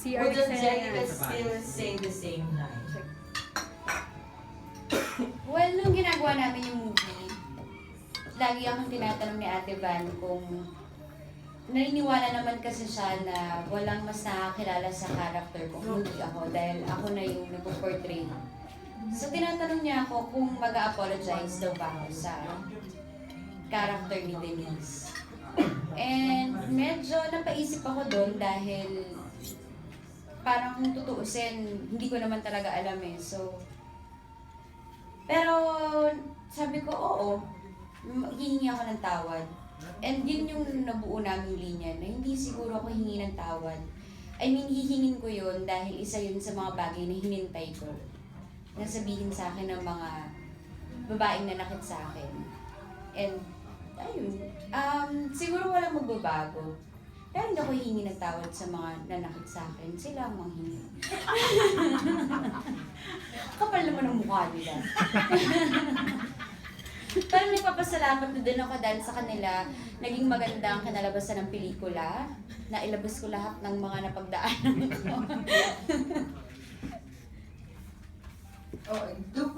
CR Would design Jenny na. could still say the same line? Well, nung ginagawa namin yung movie, lagi akong tinatanong ni Ate Van kung naniniwala naman kasi siya na walang mas nakakilala sa character ko kung hindi ako dahil ako na yung nagpo-portray. So tinatanong niya ako kung mag-a-apologize daw ba ako sa character ni Denise. And medyo napaisip ako doon dahil parang kung tutuusin, hindi ko naman talaga alam eh. So, pero sabi ko, oo, hihingi ako ng tawad. And yun yung nabuo naming linya na hindi siguro ako hingi ng tawad. I mean, hihingin ko yun dahil isa yun sa mga bagay na hinintay ko. Na sabihin sa akin ng mga babaeng nanakit sa akin. And, ayun, siguro walang magbabago. Pero hindi ako hihingi ng tawad sa mga nanakit sa akin. Sila ang manghingi. Kapal naman ang mukha nila. Pero nagpapasalamat na din ako dahil sa kanila, naging maganda ang kinalabasan ng pelikula. Nailabas ko lahat ng mga napagdaanan ko. Oh, do